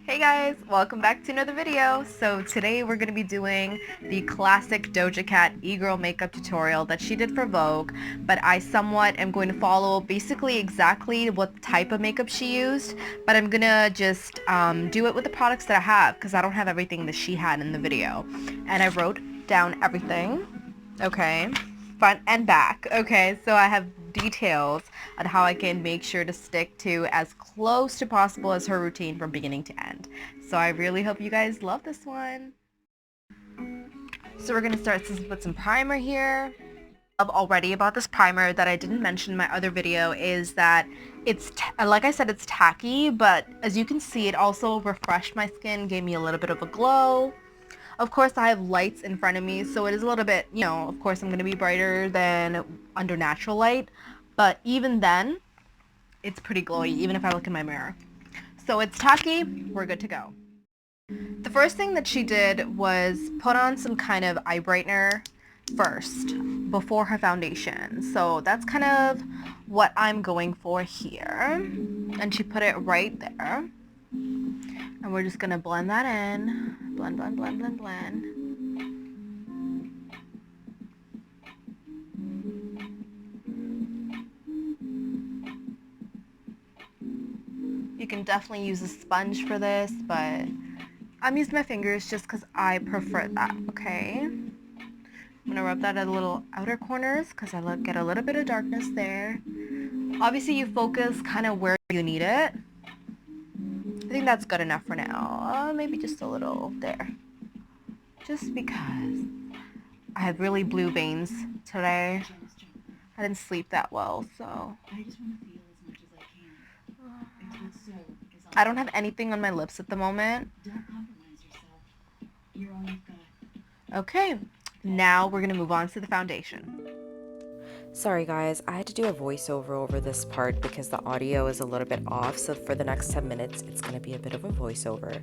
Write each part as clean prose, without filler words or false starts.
Hey guys, welcome back to another video. So today we're going to be doing the classic Doja Cat e-girl makeup tutorial that she did for Vogue, but I somewhat am going to follow basically exactly what type of makeup she used, but I'm going to just do it with the products that I have because I don't have everything that she had in the video. And I wrote down everything, okay, front and back, okay, so I have details on how I can make sure to stick to as close to possible as her routine from beginning to end. So I really hope you guys love this one. So we're going to start with some primer here. Already about this primer that I didn't mention in my other video is that it's like I said, it's tacky, but as you can see, it also refreshed my skin, gave me a little bit of a glow. Of course, I have lights in front of me, so it is a little bit, you know, of course I'm going to be brighter than under natural light, but even then, it's pretty glowy, even if I look in my mirror. So it's tacky, we're good to go. The first thing that she did was put on some kind of eye brightener first, before her foundation. So that's kind of what I'm going for here. And she put it right there. And we're just going to blend that in. Blend, blend, blend, blend, blend. You can definitely use a sponge for this, but I'm using my fingers just because I prefer that, okay? I'm going to rub that at the little outer corners because I get a little bit of darkness there. Obviously, you focus kind of where you need it. I think that's good enough for now. Maybe just a little there. Just because I have really blue veins today. I didn't sleep that well, so. I just want to feel as much as I can. I don't have anything on my lips at the moment. Don't compromise yourself. You're all you've got. Okay, now we're going to move on to the foundation. Sorry guys, I had to do a voiceover over this part because the audio is a little bit off, so for the next 10 minutes it's going to be a bit of a voiceover.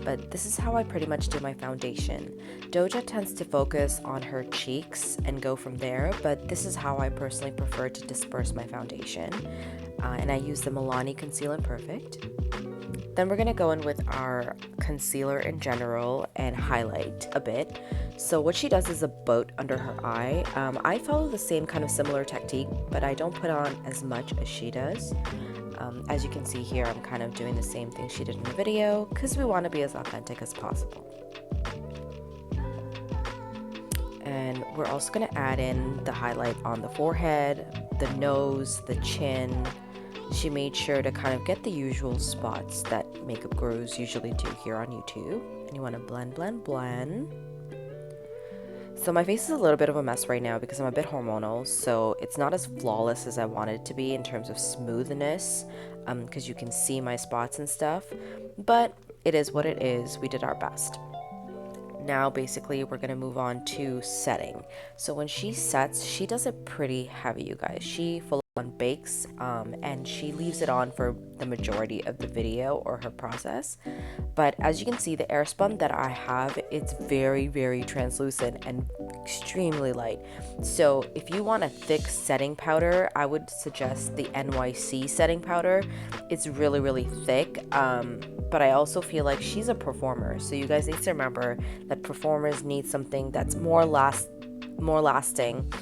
But this is how I pretty much do my foundation. Doja tends to focus on her cheeks and go from there, but this is how I personally prefer to disperse my foundation. And I use the MILANI Conceal and Perfect. Then we're going to go in with our concealer in general and highlight a bit. So what she does is a boat under her eye. I follow the same kind of similar technique, but I don't put on as much as she does. As you can see here, I'm kind of doing the same thing she did in the video because we want to be as authentic as possible. And we're also going to add in the highlight on the forehead, the nose, the chin. She made sure to kind of get the usual spots that makeup gurus usually do here on YouTube. And you want to blend, blend, blend. So my face is a little bit of a mess right now because I'm a bit hormonal, so it's not as flawless as I wanted it to be in terms of smoothness, because you can see my spots and stuff, but it is what it is. We did our best. Now basically we're going to move on to setting. So when she sets, she does it pretty heavy, you guys. She full on bakes, and she leaves it on for the majority of the video or her process. But as you can see, the airspun that I have, it's very, very translucent and extremely light. So if you want a thick setting powder, I would suggest the NYC setting powder. It's really, really thick. But I also feel like she's a performer, so you guys need to remember that performers need something that's more lasting.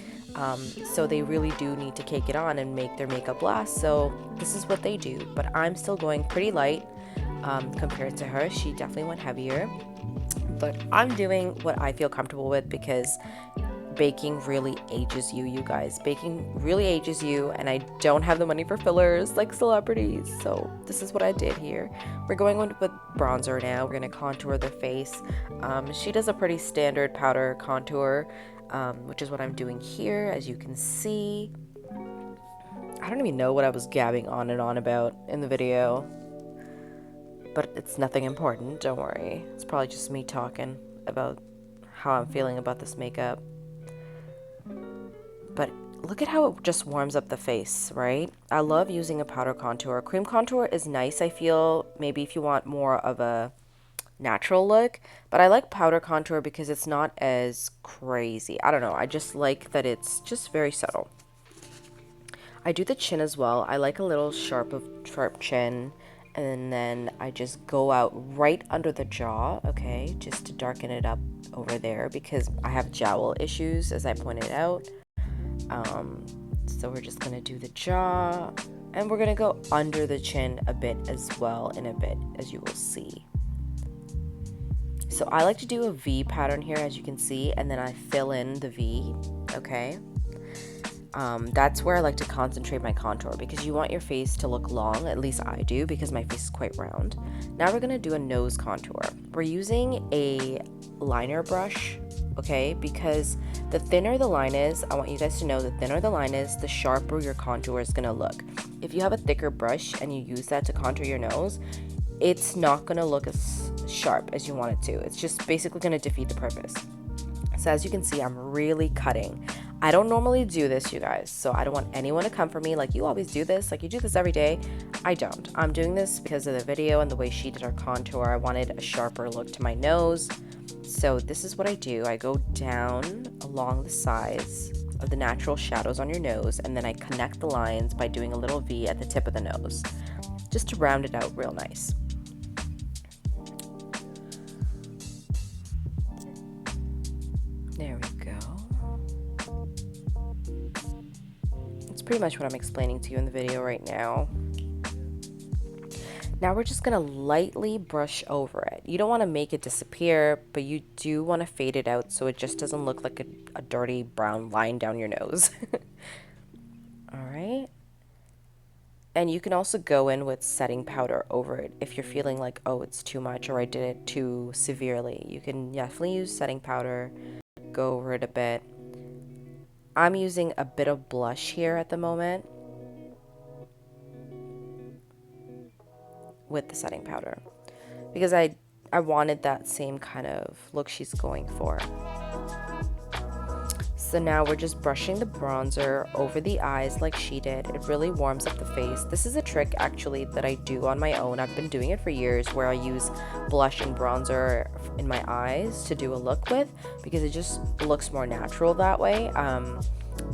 So they really do need to cake it on and make their makeup last. So this is what they do. But I'm still going pretty light compared to her. She definitely went heavier. But I'm doing what I feel comfortable with because baking really ages you, you guys. Baking really ages you, and I don't have the money for fillers like celebrities, so this is what I did here. We're going with bronzer now. We're going to contour the face. She does a pretty standard powder contour, which is what I'm doing here, as you can see. I don't even know what I was gabbing on and on about in the video, but it's nothing important, don't worry. It's probably just me talking about how I'm feeling about this makeup. But look at how it just warms up the face, right? I love using a powder contour. Cream contour is nice, I feel, maybe if you want more of a natural look, but I like powder contour because it's not as crazy. I don't know, I just like that it's just very subtle. I do the chin as well. I like a little sharp chin, And then I just go out right under the jaw, okay, just to darken it up over there because I have jowl issues, as I pointed out. So we're just gonna do the jaw, and we're gonna go under the chin a bit as well in a bit, as you will see. So I like to do a V pattern here, as you can see, and then I fill in the V, okay? That's where I like to concentrate my contour because you want your face to look long, at least I do because my face is quite round. Now we're gonna do a nose contour. We're using a liner brush, okay, because the thinner the line is, I want you guys to know the thinner the line is, the sharper your contour is gonna look. If you have a thicker brush and you use that to contour your nose, it's not gonna look as sharp as you want it to. It's just basically gonna defeat the purpose. So as you can see, I'm really cutting. I don't normally do this, you guys, so I don't want anyone to come for me like, you always do this, like you do this every day. I don't. I'm doing this because of the video and the way she did her contour. I wanted a sharper look to my nose. So this is what I do. I go down along the sides of the natural shadows on your nose, and then I connect the lines by doing a little V at the tip of the nose, just to round it out real nice. There we go. It's pretty much what I'm explaining to you in the video right now. Now we're just gonna lightly brush over it. You don't want to make it disappear, but you do want to fade it out so it just doesn't look like a dirty brown line down your nose. Alright. And you can also go in with setting powder over it if you're feeling like, oh, it's too much or I did it too severely. You can definitely use setting powder, go over it a bit. I'm using a bit of blush here at the moment with the setting powder because I wanted that same kind of look she's going for. So now we're just brushing the bronzer over the eyes like she did. It really warms up the face. This is a trick actually that I do on my own. I've been doing it for years where I use blush and bronzer in my eyes to do a look with because it just looks more natural that way.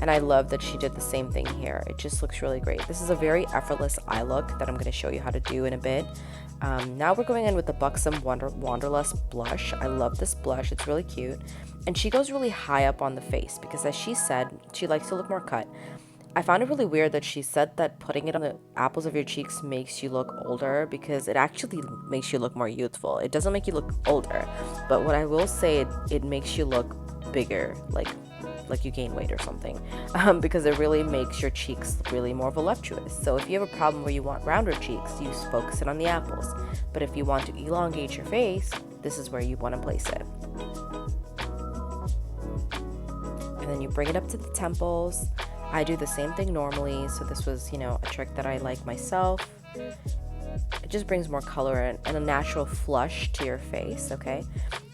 And I love that she did the same thing here. It just looks really great. This is a very effortless eye look that I'm going to show you how to do in a bit. Now we're going in with the BUXOM Wanderlust blush. I love this blush. It's really cute. And she goes really high up on the face because, as she said, she likes to look more cut. I found it really weird that she said that putting it on the apples of your cheeks makes you look older because it actually makes you look more youthful. It doesn't make you look older. But what I will say, it makes you look bigger, like you gain weight or something, because it really makes your cheeks really more voluptuous. So if you have a problem where you want rounder cheeks, you focus it on the apples. But if you want to elongate your face, this is where you want to place it. And then you bring it up to the temples. I do the same thing normally, so this was, you know, a trick that I like myself. It just brings more color and a natural flush to your face, okay?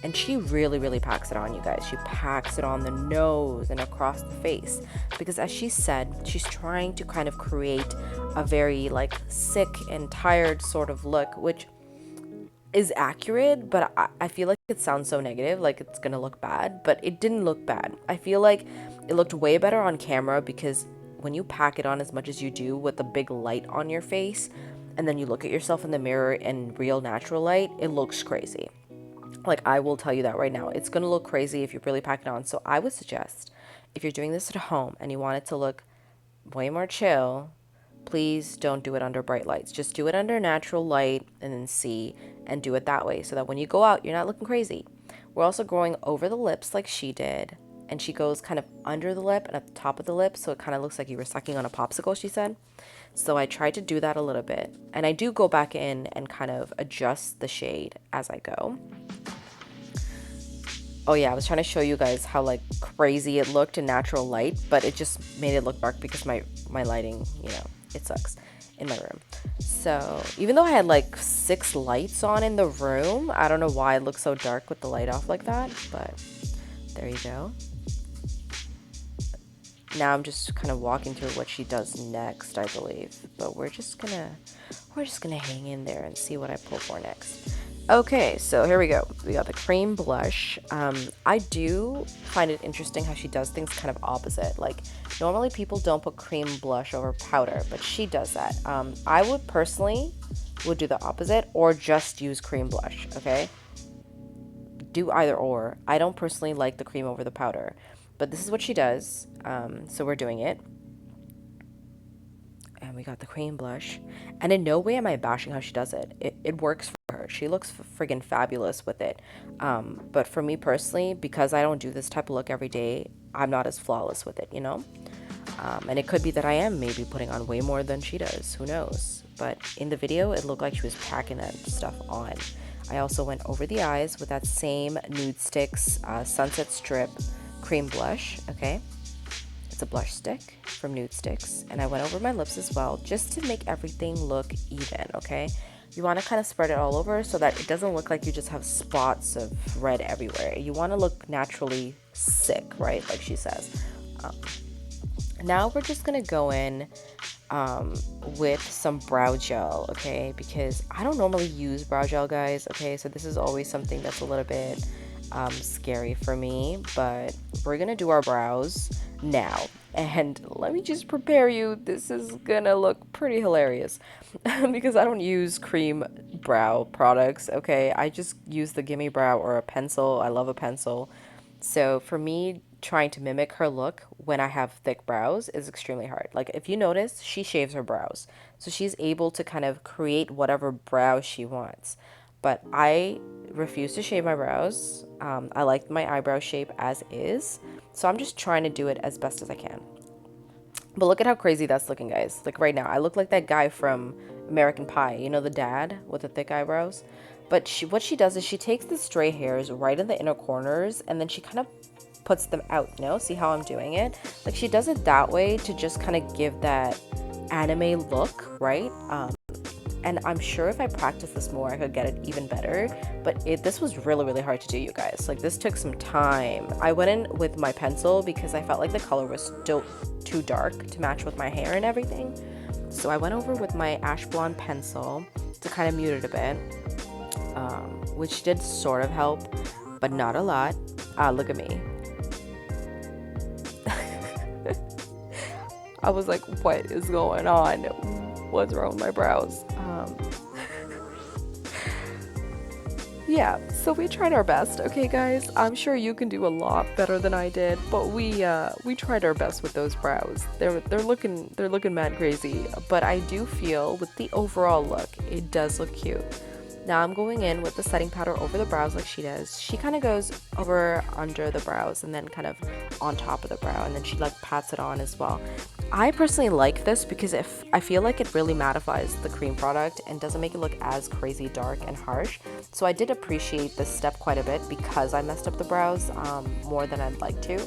And she really packs it on, you guys. She packs it on the nose and across the face because, as she said, she's trying to kind of create a very like sick and tired sort of look, which is accurate, but I feel like it sounds so negative, like it's gonna look bad, but it didn't look bad. I feel like it looked way better on camera because when you pack it on as much as you do with a big light on your face, and then you look at yourself in the mirror in real natural light, it looks crazy. Like, I will tell you that right now. It's going to look crazy if you really pack it on. So I would suggest, if you're doing this at home and you want it to look way more chill, please don't do it under bright lights. Just do it under natural light and then see, and do it that way so that when you go out, you're not looking crazy. We're also going over the lips like she did. And she goes kind of under the lip and at the top of the lip, so it kind of looks like you were sucking on a popsicle, she said. So I tried to do that a little bit. And I do go back in and kind of adjust the shade as I go. Oh yeah, I was trying to show you guys how like crazy it looked in natural light, but it just made it look dark because my lighting, you know, it sucks in my room. So even though I had like 6 lights on in the room, I don't know why it looks so dark with the light off like that, but there you go. Now I'm just kind of walking through what she does next, I believe. But we're just gonna hang in there and see what I pull for next. Okay, so here we go. We got the cream blush. I do find it interesting how she does things kind of opposite. Like, normally people don't put cream blush over powder, but she does that. I would personally would do the opposite, or just use cream blush, okay? Do either or. I don't personally like the cream over the powder, but this is what she does, so we're doing it. And we got the cream blush, and in no way am I bashing how she does it. It works for her. She looks friggin' fabulous with it. But for me personally, because I don't do this type of look every day, I'm not as flawless with it, you know? And it could be that I am maybe putting on way more than she does. Who knows? But in the video, it looked like she was packing that stuff on. I also went over the eyes with that same Nude Sticks Sunset Strip cream blush, okay? It's a blush stick from Nude Sticks. And I went over my lips as well, just to make everything look even, okay? You want to kind of spread it all over so that it doesn't look like you just have spots of red everywhere. You want to look naturally sick, right? Like she says. Now we're just gonna go in with some brow gel, okay? Because I don't normally use brow gel, guys, okay? So this is always something that's a little bit scary for me, but we're gonna do our brows now. And let me just prepare you, this is gonna look pretty hilarious because I don't use cream brow products, okay? I just use the Gimme Brow or a pencil. I love a pencil. So for me, trying to mimic her look when I have thick brows is extremely hard. Like if you notice, she shaves her brows. So she's able to kind of create whatever brow she wants. But I refuse to shave my brows. I like my eyebrow shape as is. So I'm just trying to do it as best as I can. But look at how crazy that's looking, guys. Like right now, I look like that guy from American Pie. You know, the dad with the thick eyebrows? But what she does is she takes the stray hairs right in the inner corners and then she kind of puts them out, you know? See how I'm doing it? Like she does it that way to just kind of give that anime look, right? And I'm sure if I practice this more, I could get it even better. But this was really, really hard to do, you guys. Like this took some time. I went in with my pencil because I felt like the color was still too dark to match with my hair and everything. So I went over with my ash blonde pencil to kind of mute it a bit, which did sort of help, but not a lot. Look at me. I was like, what is going on? What's wrong with my brows? Yeah, so we tried our best, okay guys? I'm sure you can do a lot better than I did, but we tried our best with those brows. They're looking mad crazy, but I do feel with the overall look, it does look cute. Now I'm going in with the setting powder over the brows like she does. She kind of goes over under the brows and then kind of on top of the brow, and then she like pats it on as well. I personally like this because if I feel like it really mattifies the cream product and doesn't make it look as crazy dark and harsh. So I did appreciate this step quite a bit because I messed up the brows more than I'd like to.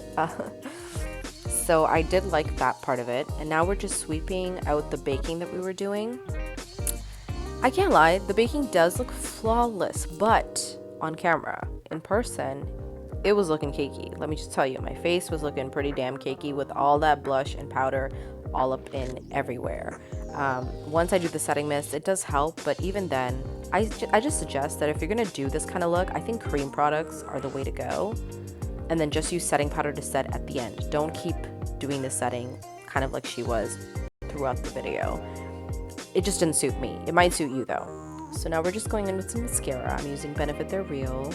So I did like that part of it. And now we're just sweeping out the baking that we were doing. I can't lie, the baking does look flawless, but on camera, in person, it was looking cakey. Let me just tell you, my face was looking pretty damn cakey with all that blush and powder all up in everywhere. Once I do the setting mist, it does help, but even then, I just suggest that if you're gonna do this kind of look, I think cream products are the way to go. And then just use setting powder to set at the end. Don't keep doing the setting kind of like she was throughout the video. It just didn't suit me. It might suit you though. So now we're just going in with some mascara. I'm using Benefit They're Real.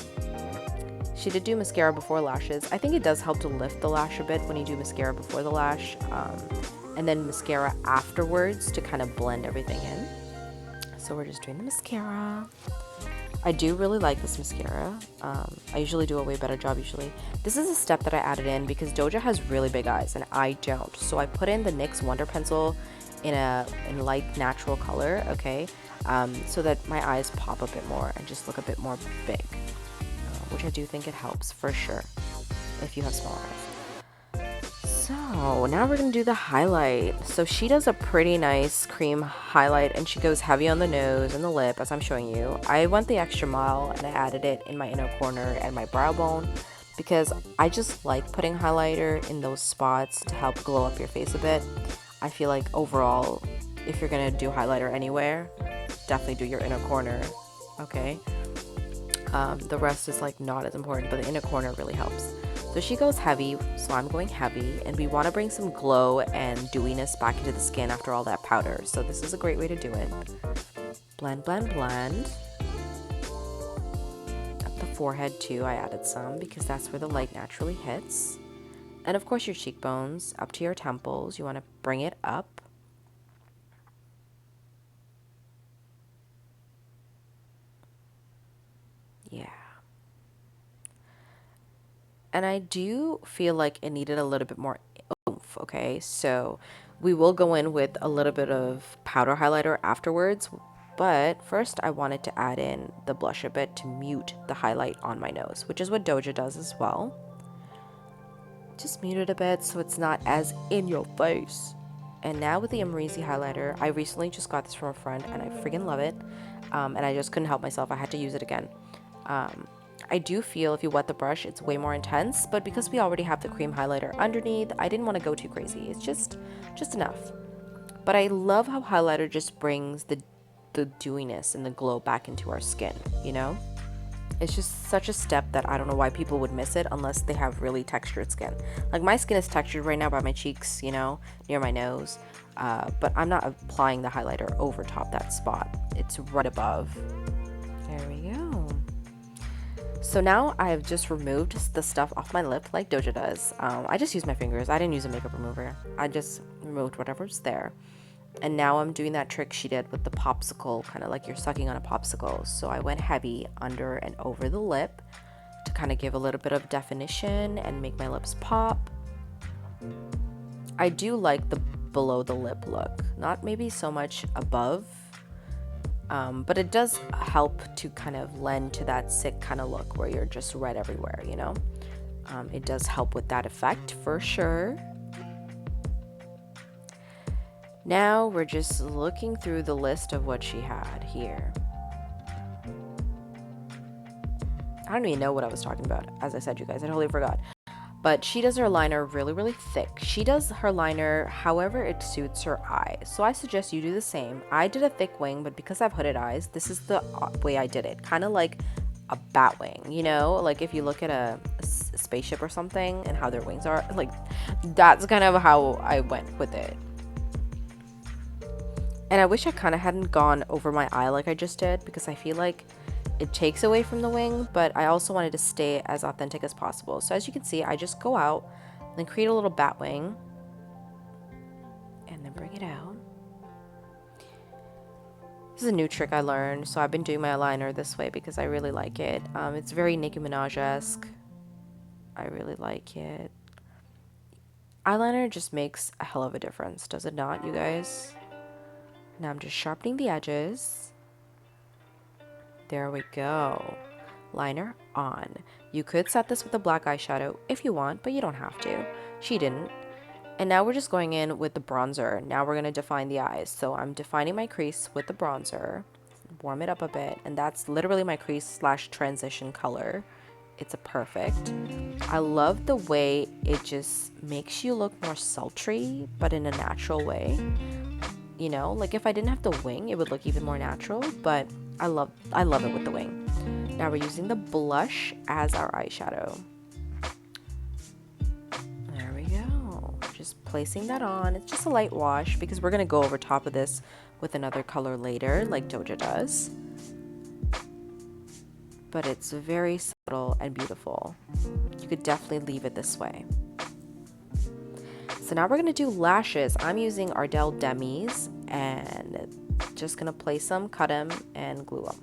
She did do mascara before lashes. I think it does help to lift the lash a bit when you do mascara before the lash, and then mascara afterwards to kind of blend everything in. So we're just doing the mascara. I do really like this mascara. I usually do a way better job usually. This is a step that I added in because Doja has really big eyes and I don't. So I put in the NYX Wonder Pencil in light natural color, okay, so that my eyes pop a bit more and just look a bit more big, which I do think it helps for sure if you have small eyes. So now we're gonna do the highlight. So she does a pretty nice cream highlight and she goes heavy on the nose and the lip as I'm showing you. I went the extra mile and I added it in my inner corner and my brow bone because I just like putting highlighter in those spots to help glow up your face a bit. I feel like overall, if you're gonna do highlighter anywhere, definitely do your inner corner, okay? The rest is like not as important, but the inner corner really helps. So she goes heavy, so I'm going heavy, and we want to bring some glow and dewiness back into the skin after all that powder. So this is a great way to do it. Blend, blend, blend. Up the forehead too, I added some because that's where the light naturally hits. And of course your cheekbones, up to your temples. You want to bring it up. Yeah. And I do feel like it needed a little bit more oomph, okay? So we will go in with a little bit of powder highlighter afterwards, but first I wanted to add in the blush a bit to mute the highlight on my nose, which is what Doja does as well. Just mute it a bit so it's not as in your face. And now with the AMREZY highlighter, I recently just got this from a friend and I freaking love it. And I just couldn't help myself. I had to use it again. I do feel if you wet the brush, it's way more intense, but because we already have the cream highlighter underneath, I didn't want to go too crazy. It's just enough. But I love how highlighter just brings the dewiness and the glow back into our skin, you know? It's just such a step that I don't know why people would miss it unless they have really textured skin. Like my skin is textured right now by my cheeks, you know, near my nose. But I'm not applying the highlighter over top that spot. It's right above. There we go. So now I've just removed the stuff off my lip like Doja does. I just used my fingers. I didn't use a makeup remover. I just removed whatever's there. And now I'm doing that trick she did with the popsicle, kind of like you're sucking on a popsicle. So I went heavy under and over the lip to kind of give a little bit of definition and make my lips pop. I do like the below the lip look, not maybe so much above, but it does help to kind of lend to that sick kind of look where you're just red everywhere, you know? It does help with that effect for sure. Now we're just looking through the list of what she had here. I don't even know what I was talking about. As I said, you guys, I totally forgot. But she does her liner really, really thick. She does her liner however it suits her eyes. So I suggest you do the same. I did a thick wing, but because I have hooded eyes, this is the way I did it. Kind of like a bat wing, you know? Like if you look at a spaceship or something and how their wings are, like that's kind of how I went with it. And I wish I kind of hadn't gone over my eye like I just did, because I feel like it takes away from the wing, but I also wanted to stay as authentic as possible. So as you can see, I just go out and create a little bat wing and then bring it out. This is a new trick I learned, so I've been doing my eyeliner this way because I really like it. It's very Nicki Minaj-esque. I really like it. Eyeliner just makes a hell of a difference, does it not, you guys? Now I'm just sharpening the edges. There we go. Liner on. You could set this with a black eyeshadow if you want, but you don't have to. She didn't. And now we're just going in with the bronzer. Now we're going to define the eyes. So I'm defining my crease with the bronzer. Warm it up a bit. And that's literally my crease slash transition color. It's a perfect. I love the way it just makes you look more sultry, but in a natural way. You know, like if I didn't have the wing, it would look even more natural, but I love it with the wing. Now we're using the blush as our eyeshadow. There we go. Just placing that on. It's just a light wash because we're going to go over top of this with another color later, like Doja does. But it's very subtle and beautiful. You could definitely leave it this way. So now we're going to do lashes. I'm using Ardell Demis and just going to place them, cut them, and glue them.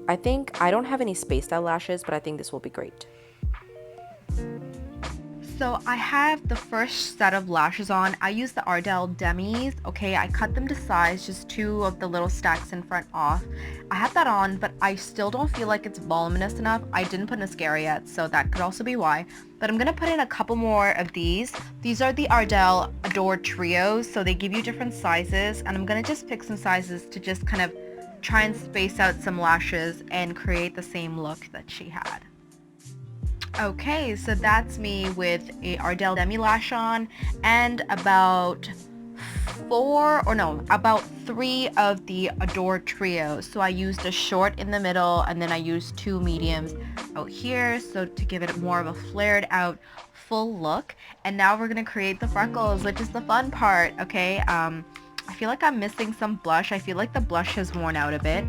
I think I don't have any spaced out lashes, but I think this will be great. So I have the first set of lashes on. I use the Ardell Demis. Okay, I cut them to size, just 2 of the little stacks in front off. I have that on, but I still don't feel like it's voluminous enough. I didn't put mascara yet, so that could also be why. But I'm gonna put in a couple more of these. These are the Ardell Adore Trios, so they give you different sizes, and I'm gonna just pick some sizes to just kind of try and space out some lashes and create the same look that she had. Okay, so that's me with a Ardell Demi lash on and about 3 of the Adore Trios. So I used a short in the middle and then I used 2 mediums out here, so to give it more of a flared out full look. And now we're gonna create the freckles, which is the fun part. Okay, I feel like I'm missing some blush. I feel like the blush has worn out a bit.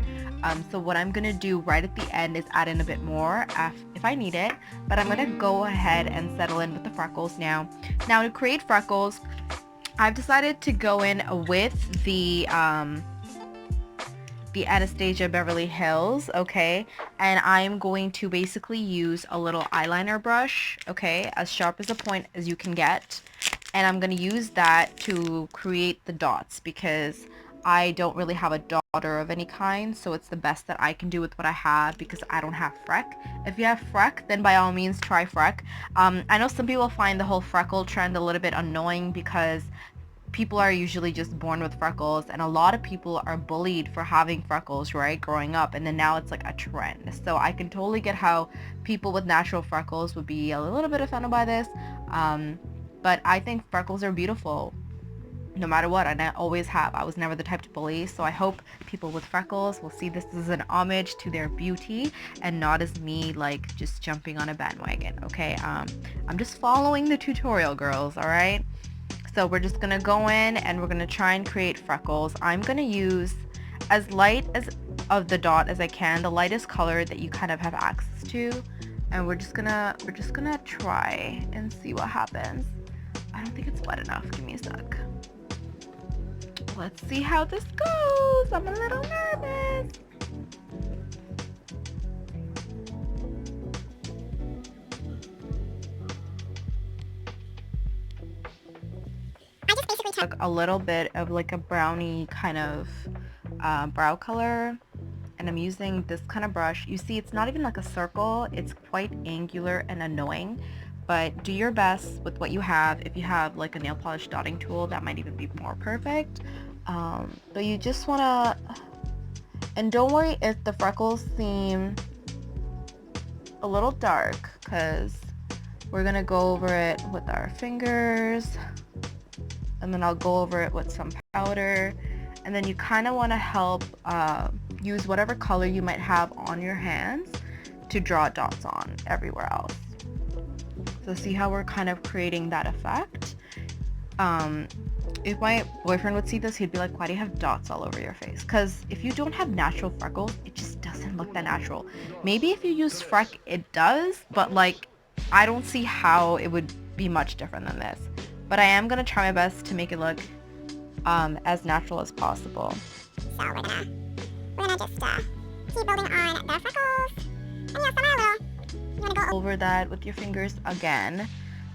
So what I'm gonna do right at the end is add in a bit more if I need it. But I'm gonna go ahead and settle in with the freckles now. Now to create freckles, I've decided to go in with the Anastasia Beverly Hills, okay? And I'm going to basically use a little eyeliner brush, okay? As sharp as a point as you can get. And I'm going to use that to create the dots because I don't really have a daughter of any kind, so it's the best that I can do with what I have because I don't have freck. If you have freck, then by all means try freck. I know some people find the whole freckle trend a little bit annoying because people are usually just born with freckles, and a lot of people are bullied for having freckles, right, growing up, and then now it's like a trend. So I can totally get how people with natural freckles would be a little bit offended by this, but I think freckles are beautiful no matter what, and I always have. I was never the type to bully, so I hope people with freckles will see this as an homage to their beauty and not as me like just jumping on a bandwagon, okay? I'm just following the tutorial, girls, all right? So we're just gonna go in and we're gonna try and create freckles. I'm gonna use as light as of the dot as I can, the lightest color that you kind of have access to, and we're just gonna try and see what happens. I don't think it's wet enough. Give me a sec. Let's see how this goes. I'm a little nervous. Took a little bit of like a brownie kind of brow color, and I'm using this kind of brush. You see, it's not even like a circle, it's quite angular and annoying, but do your best with what you have. If you have like a nail polish dotting tool, that might even be more perfect. But you just want to, and don't worry if the freckles seem a little dark, because we're gonna go over it with our fingers, and then I'll go over it with some powder, and then you kind of want to help use whatever color you might have on your hands to draw dots on everywhere else. So see how we're kind of creating that effect? If my boyfriend would see this, he'd be like, why do you have dots all over your face? Because if you don't have natural freckles, it just doesn't look that natural. Maybe if you use freck, it does, but like, I don't see how it would be much different than this. But I am going to try my best to make it look as natural as possible. So we're gonna just keep building on the freckles. And yes, you want to go over that with your fingers again,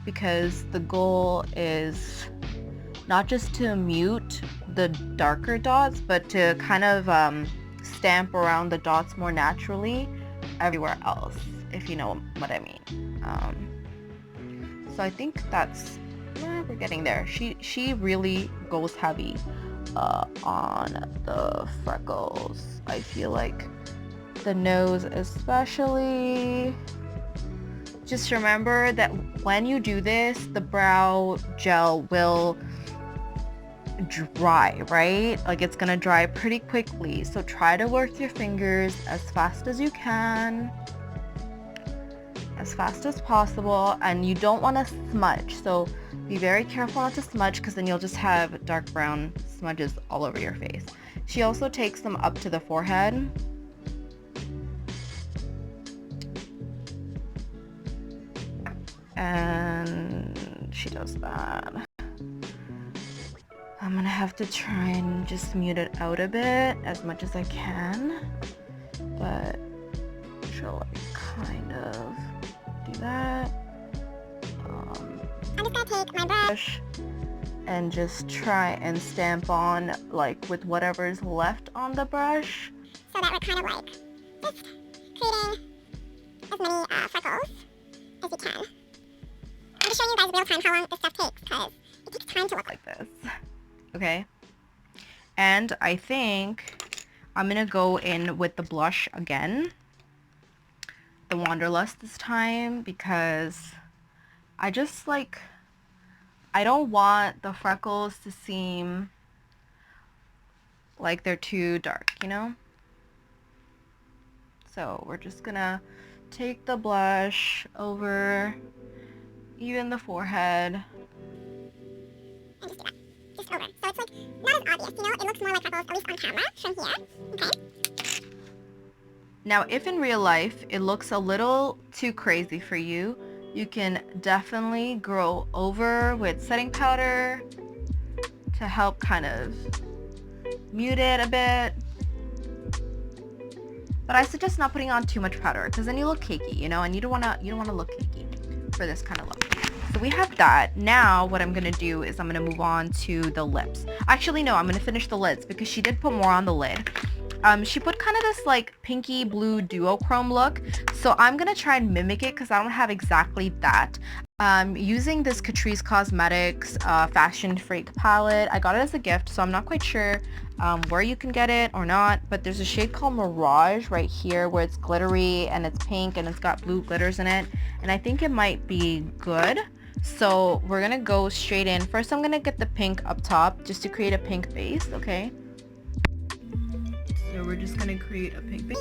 because the goal is not just to mute the darker dots, but to kind of stamp around the dots more naturally everywhere else, if you know what I mean. So I think that's, we're getting there. She really goes heavy on the freckles. I feel like the nose especially. Just remember that when you do this, the brow gel will dry, right? Like, it's gonna dry pretty quickly, so try to work your fingers as fast as you can, as fast as possible, and you don't want to smudge, so be very careful not to smudge, because then you'll just have dark brown smudges all over your face. She also takes them up to the forehead. And she does that. I'm gonna have to try and just mute it out a bit as much as I can, but she'll like kind of do that. I'm just gonna take my brush and just try and stamp on like with whatever's left on the brush, so that we're kind of like just creating as many freckles as you can. I'm just showing you guys real time how long this stuff takes, because it takes time to look like this. Okay, and I think I'm gonna go in with the blush again, the Wanderlust this time, because I just like, I don't want the freckles to seem like they're too dark, you know? So we're just gonna take the blush over even the forehead. And just do that. Just over. So it's like not as obvious, you know? It looks more like freckles, at least on camera, from here. Okay. Now, if in real life it looks a little too crazy for you, you can definitely go over with setting powder to help kind of mute it a bit. But I suggest not putting on too much powder because then you look cakey, you know, and you don't want to look cakey for this kind of look. So we have that. Now what I'm gonna do is I'm gonna move on to the lips. Actually, no, I'm gonna finish the lids because she did put more on the lid. She put kind of this like pinky blue duochrome look, so I'm gonna try and mimic it because I don't have exactly that. Using this Catrice Cosmetics Fashion Freak palette. I got it as a gift, so I'm not quite sure where you can get it or not, but there's a shade called Mirage right here where it's glittery and it's pink and it's got blue glitters in it, and I think it might be good. So we're gonna go straight in. First I'm gonna get the pink up top just to create a pink base, okay? So we're just gonna create a pink base.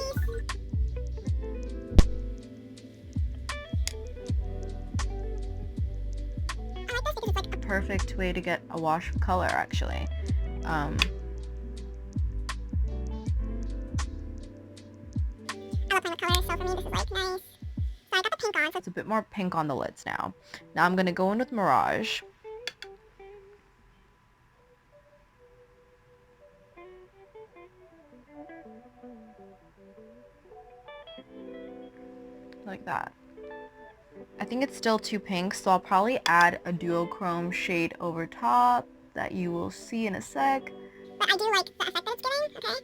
Perfect way to get a wash of color, actually. I love playing with colors, so for me this is like nice. So I got the pink on. It's a bit more pink on the lids now. Now I'm gonna go in with Mirage. Like that. I think it's still too pink, so I'll probably add a duochrome shade over top that you will see in a sec. But I do like the effect that it's giving, okay?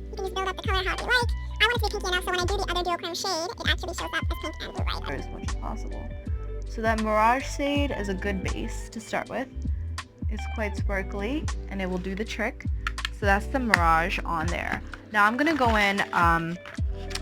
You can just build up the color however you like. I want it to be pinky enough so when I do the other duochrome shade, it actually shows up as pink and blue, right? As much as possible. So that Mirage shade is a good base to start with. It's quite sparkly and it will do the trick. So that's the Mirage on there. Now I'm gonna go in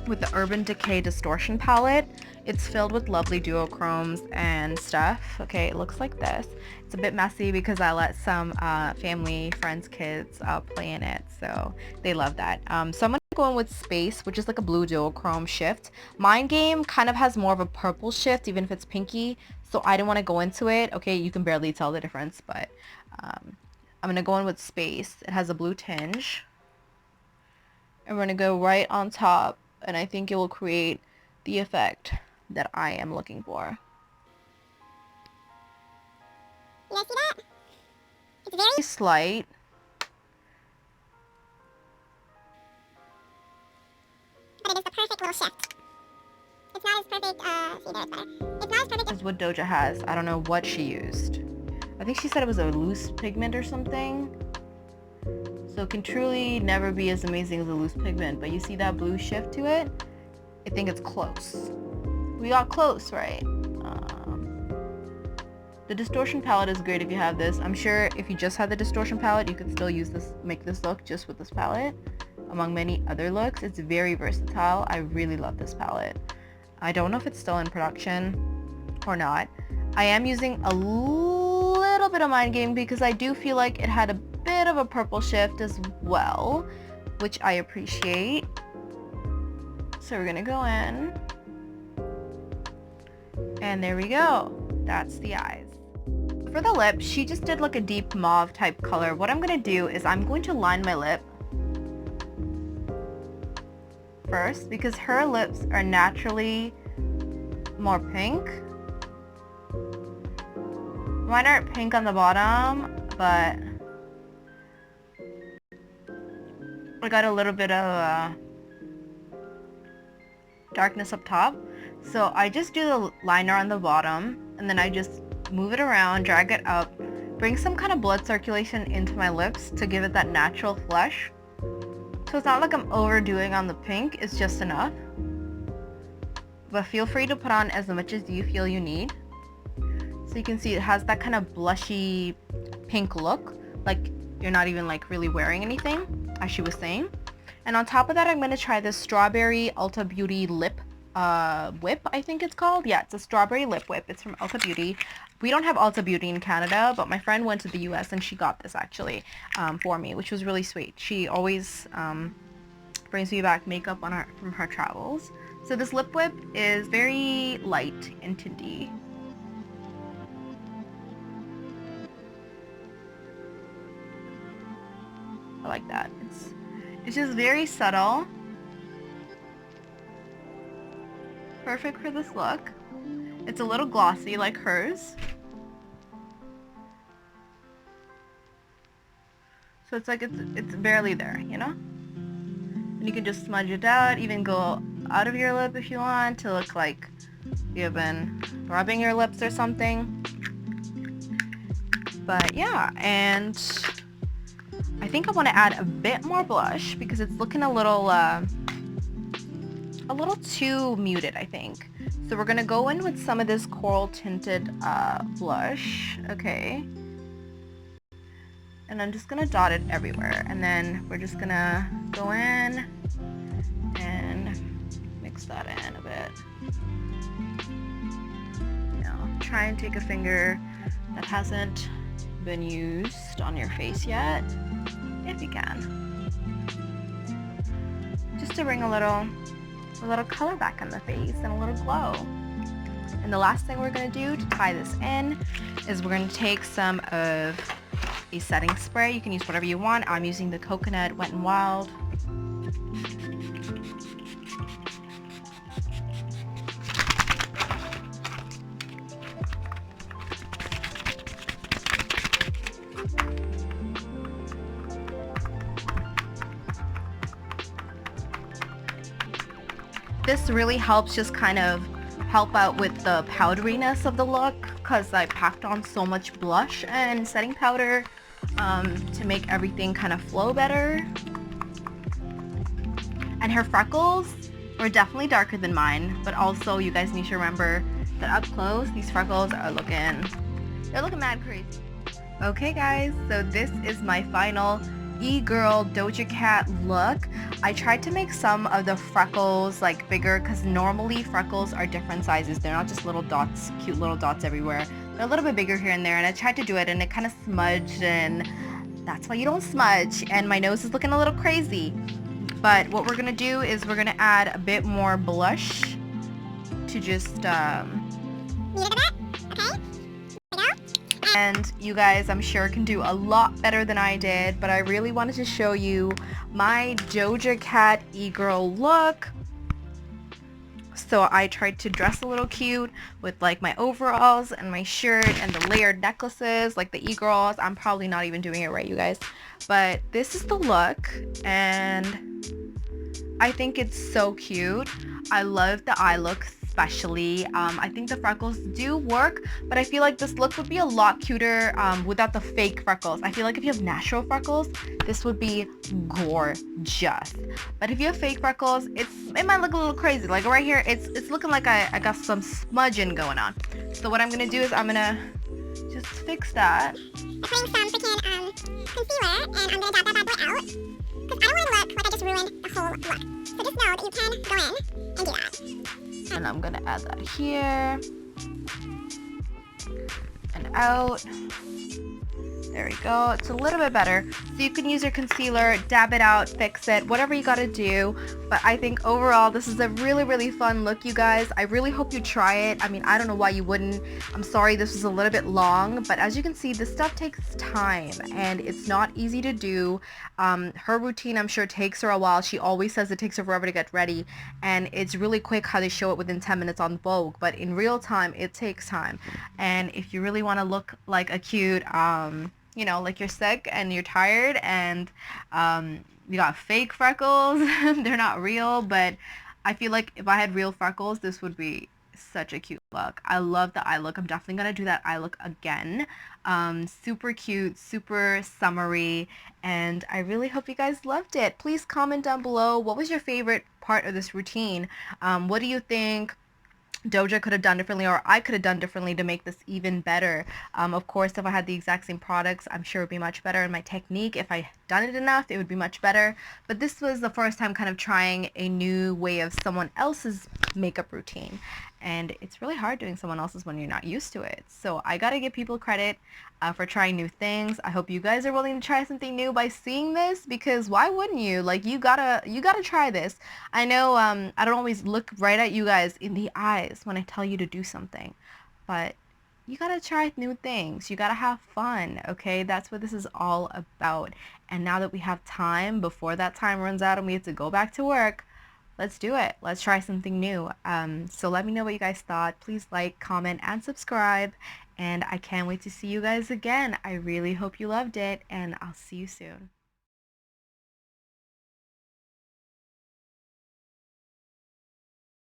with the Urban Decay Distortion palette. It's filled with lovely duochromes and stuff. Okay, it looks like this. It's a bit messy because I let some family, friends, kids play in it, so they love that. So I'm gonna go in with Space, which is like a blue duochrome shift. Mind Game kind of has more of a purple shift, even if it's pinky, so I didn't want to go into it. Okay, you can barely tell the difference, but I'm gonna go in with Space. It has a blue tinge. And we're gonna go right on top, and I think it will create the effect that I am looking for. You guys see that? It's very Slight. But it is the perfect little shift. It's not as perfect, see there, it's better. It's not as perfect Is what Doja has. I don't know what she used. I think she said it was a loose pigment or something. So it can truly never be as amazing as a loose pigment, but you see that blue shift to it? I think it's close. We got close, right? The distortion palette is great if you have this. I'm sure if you just had the distortion palette, you could still use this, make this look just with this palette, among many other looks. It's very versatile. I really love this palette. I don't know if it's still in production or not. I am using a little bit of Mind Game because I do feel like it had a bit of a purple shift as well, which I appreciate. So we're gonna go in, and there we go. That's the eyes. For the lip, she just did like a deep mauve type color. What I'm gonna do is I'm going to line my lip first because her lips are naturally more pink. Mine aren't pink on the bottom, but I got a little bit of darkness up top. So I just do the liner on the bottom, and then I just move it around, drag it up, bring some kind of blood circulation into my lips to give it that natural flush. So it's not like I'm overdoing on the pink, it's just enough. But feel free to put on as much as you feel you need. So you can see it has that kind of blushy pink look, like you're not even like really wearing anything, as she was saying. And on top of that, I'm going to try this Strawberry Ulta Beauty Lip Whip, I think it's called. Yeah, it's a strawberry lip whip. It's from Ulta Beauty. We don't have Ulta Beauty in Canada, but my friend went to the US and she got this actually for me, which was really sweet. She always brings me back makeup on from her travels. So this lip whip is very light and tinty. I like that. It's just very subtle. Perfect for this look. It's a little glossy like hers. So it's like it's barely there, you know? And you can just smudge it out, even go out of your lip if you want to look like you've been rubbing your lips or something. But yeah, and I think I want to add a bit more blush because it's looking a little too muted, I think. So we're gonna go in with some of this coral tinted blush, okay? And I'm just gonna dot it everywhere, and then we're just gonna go in and mix that in a bit. You know, try and take a finger that hasn't been used on your face yet, if you can, just to bring a little color back on the face and a little glow. And the last thing we're going to do to tie this in is we're going to take some of a setting spray. You can use whatever you want. I'm using the Coconut Wet n Wild. This really helps just kind of help out with the powderiness of the look, because I packed on so much blush and setting powder to make everything kind of flow better. And her freckles were definitely darker than mine, but also you guys need to remember that up close these freckles are they're looking mad crazy. Okay guys, so this is my final Egirl Doja Cat look. I tried to make some of the freckles like bigger, because normally freckles are different sizes. They're not just little dots, cute little dots everywhere. They're a little bit bigger here and there, and I tried to do it and it kind of smudged, and that's why you don't smudge. And my nose is looking a little crazy. But what we're gonna do is we're gonna add a bit more blush to just and you guys, I'm sure, can do a lot better than I did, but I really wanted to show you my Doja Cat Egirl look. So I tried to dress a little cute with like my overalls and my shirt and the layered necklaces like the e-girls. I'm probably not even doing it right, you guys, but this is the look and I think it's so cute. I love the eye look especially. I think the freckles do work, but I feel like this look would be a lot cuter without the fake freckles. I feel like if you have natural freckles, this would be gorgeous. But if you have fake freckles, it might look a little crazy. Like right here, it's looking like I got some smudging going on. So what I'm gonna do is I'm gonna just fix that. I'm putting some freaking concealer, and I'm gonna dab that bad boy out, because I don't want to look like I just ruined the whole look. So just know that you can go in and do that. And I'm gonna add that here and out. There we go. It's a little bit better. So you can use your concealer, dab it out, fix it, whatever you gotta do. But I think overall this is a really, really fun look, you guys. I really hope you try it. I mean, I don't know why you wouldn't. I'm sorry this was a little bit long, but as you can see, this stuff takes time and it's not easy to do. Her routine, I'm sure, takes her a while. She always says it takes her forever to get ready, and it's really quick how they show it within 10 minutes on Vogue, but in real time it takes time. And if you really want to look like a cute you know, like you're sick and you're tired and you got fake freckles, they're not real, but I feel like if I had real freckles, this would be such a cute look. I love the eye look. I'm definitely gonna do that eye look again. Super cute, super summery, and I really hope you guys loved it. Please comment down below, what was your favorite part of this routine? What do you think Doja could have done differently, or I could have done differently to make this even better? Of course, if I had the exact same products, I'm sure it would be much better, and my technique, if I done it enough, it would be much better. But this was the first time kind of trying a new way of someone else's makeup routine, and it's really hard doing someone else's when you're not used to it. So I gotta give people credit for trying new things. I hope you guys are willing to try something new by seeing this, because why wouldn't you? Like, you gotta try this. I know I don't always look right at you guys in the eyes when I tell you to do something, but you gotta try new things. You gotta have fun, okay? That's what this is all about. And now that we have time before that time runs out and we have to go back to work, let's do it. Let's try something new. So let me know what you guys thought. Please like, comment, and subscribe. And I can't wait to see you guys again. I really hope you loved it, and I'll see you soon.